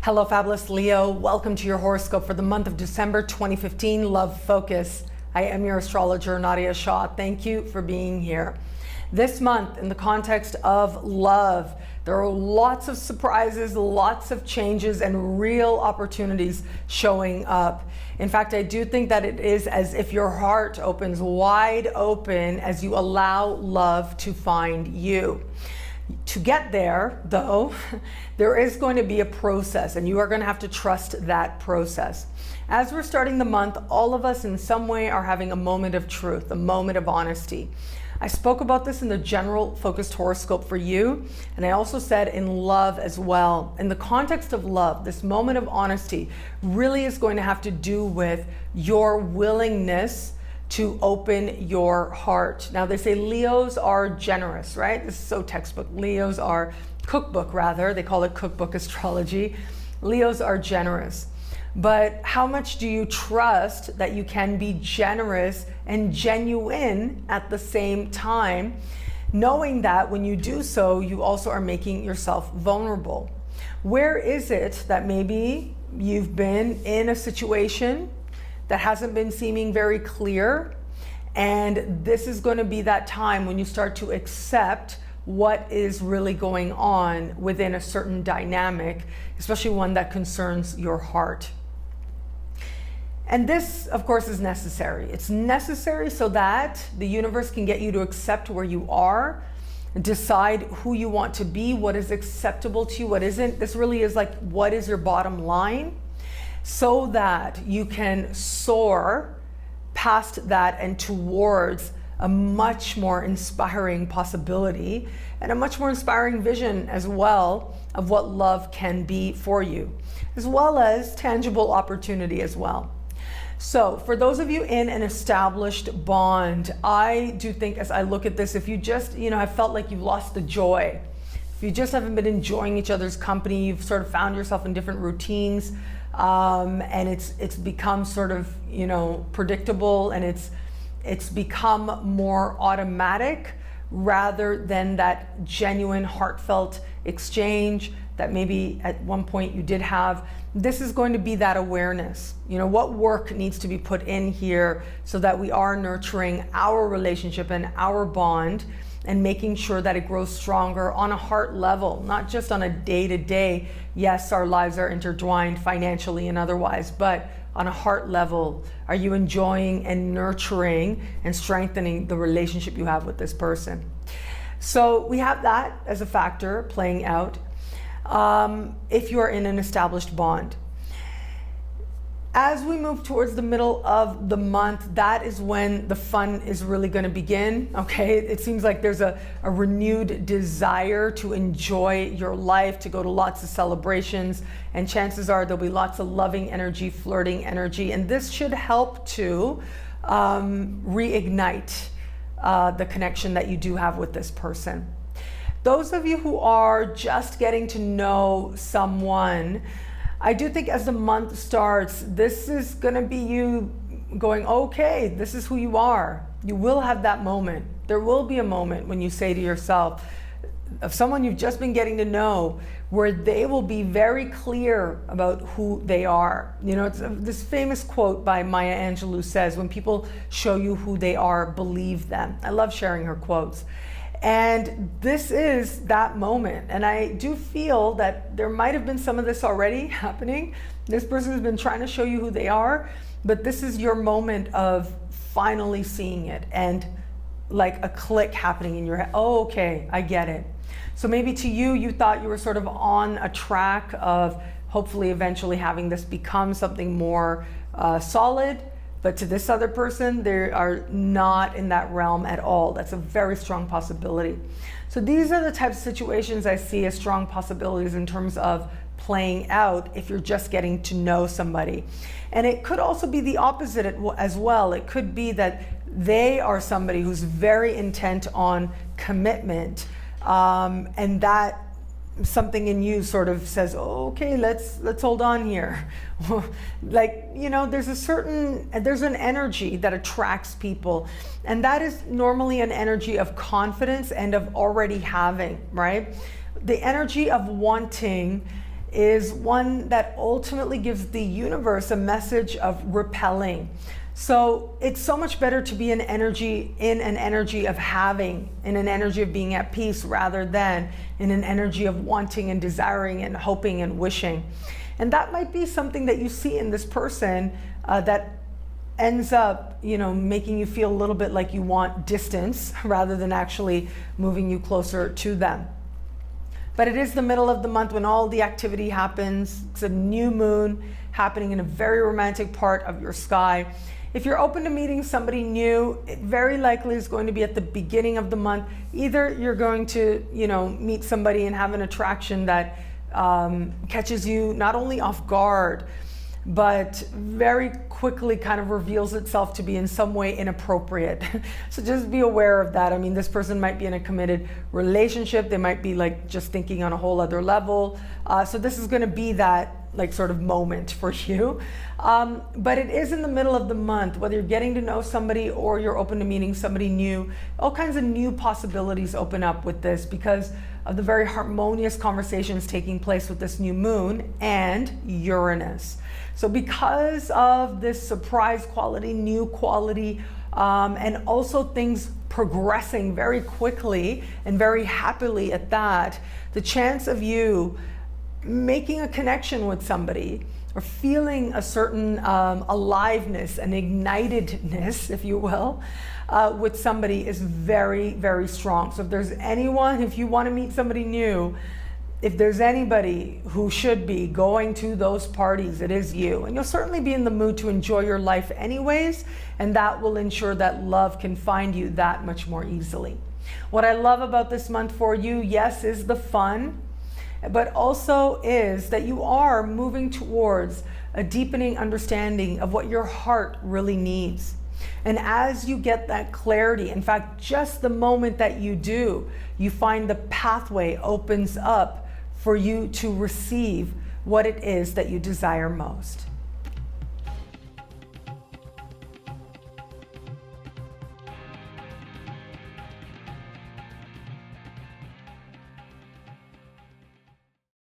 Hello, fabulous Leo. Welcome to your horoscope for the month of December 2015, Love Focus. I am your astrologer, Nadiya Shah. Thank you for being here. This month, in the context of love, there are lots of surprises, lots of changes, and real opportunities showing up. In fact, I do think that it is as if your heart opens wide open as you allow love to find you. To get there, though, there is going to be a process, and you are going to have to trust that process. As we're starting the month, all of us in some way are having a moment of truth, a moment of honesty. I spoke about this in the general focused horoscope for you, and I also said in love as well. In the context of love, this moment of honesty really is going to have to do with your willingness to open your heart. Now, they say Leos are generous, right? This is so textbook. Leos are cookbook, rather. They call it cookbook astrology. Leos are generous. But how much do you trust that you can be generous and genuine at the same time, knowing that when you do so, you also are making yourself vulnerable? Where is it that maybe you've been in a situation that hasn't been seeming very clear, and this is going to be that time when you start to accept what is really going on within a certain dynamic, especially one that concerns your heart. And this, of course, is necessary. It's necessary so that the universe can get you to accept where you are, decide who you want to be, what is acceptable to you, what isn't. This really is like, what is your bottom line? So that you can soar past that and towards a much more inspiring possibility and a much more inspiring vision as well of what love can be for you, as well as tangible opportunity as well. So for those of you in an established bond, I do think, as I look at this, if you just, have felt like you've lost the joy, if you just haven't been enjoying each other's company, you've sort of found yourself in different routines, and it's become sort of, predictable, and it's become more automatic rather than that genuine, heartfelt exchange that maybe at one point you did have. This is going to be that awareness. What work needs to be put in here so that we are nurturing our relationship and our bond and making sure that it grows stronger on a heart level, not just on a day-to-day. Yes, our lives are intertwined financially and otherwise, but on a heart level, are you enjoying and nurturing and strengthening the relationship you have with this person? So we have that as a factor playing out if you are in an established bond. As we move towards the middle of the month, that is when the fun is really going to begin, okay? It seems like there's a renewed desire to enjoy your life, to go to lots of celebrations, and chances are there'll be lots of loving energy, flirting energy, and this should help to reignite the connection that you do have with this person. Those of you who are just getting to know someone, I do think as the month starts, this is going to be you going, okay, this is who you are. You will have that moment. There will be a moment when you say to yourself, of someone you've just been getting to know, where they will be very clear about who they are. It's this famous quote by Maya Angelou says, when people show you who they are, believe them. I love sharing her quotes. And this is that moment. And I do feel that there might have been some of this already happening. This person has been trying to show you who they are, but this is your moment of finally seeing it and like a click happening in your head. Oh, okay, I get it. So maybe to you, you thought you were sort of on a track of hopefully eventually having this become something more solid. But to this other person, they are not in that realm at all. That's a very strong possibility. So these are the types of situations I see as strong possibilities in terms of playing out if you're just getting to know somebody. And it could also be the opposite as well. It could be that they are somebody who's very intent on commitment, and that something in you sort of says, oh, okay, let's hold on here. Like, there's an energy that attracts people, and that is normally an energy of confidence and of already having, right? The energy of wanting is one that ultimately gives the universe a message of repelling. So it's so much better to be in an energy of having, in an energy of being at peace, rather than in an energy of wanting and desiring and hoping and wishing. And that might be something that you see in this person that ends up, making you feel a little bit like you want distance rather than actually moving you closer to them. But it is the middle of the month when all the activity happens. It's a new moon happening in a very romantic part of your sky. If you're open to meeting somebody new, it very likely is going to be at the beginning of the month. Either you're going to, meet somebody and have an attraction that catches you not only off guard, but very quickly kind of reveals itself to be in some way inappropriate. So just be aware of that. I mean, this person might be in a committed relationship. They might be like just thinking on a whole other level. So this is going to be that like sort of moment for you. But it is in the middle of the month, whether you're getting to know somebody or you're open to meeting somebody new. All kinds of new possibilities open up with this because of the very harmonious conversations taking place with this new moon and Uranus. So because of this surprise quality, new quality, and also things progressing very quickly and very happily at that, the chance of you making a connection with somebody or feeling a certain aliveness, an ignitedness, if you will, with somebody is very, very strong. So if there's anyone, if you want to meet somebody new, if there's anybody who should be going to those parties, it is you. And you'll certainly be in the mood to enjoy your life anyways, and that will ensure that love can find you that much more easily. What I love about this month for you, yes, is the fun, but also is that you are moving towards a deepening understanding of what your heart really needs. And as you get that clarity, in fact, just the moment that you do, you find the pathway opens up for you to receive what it is that you desire most.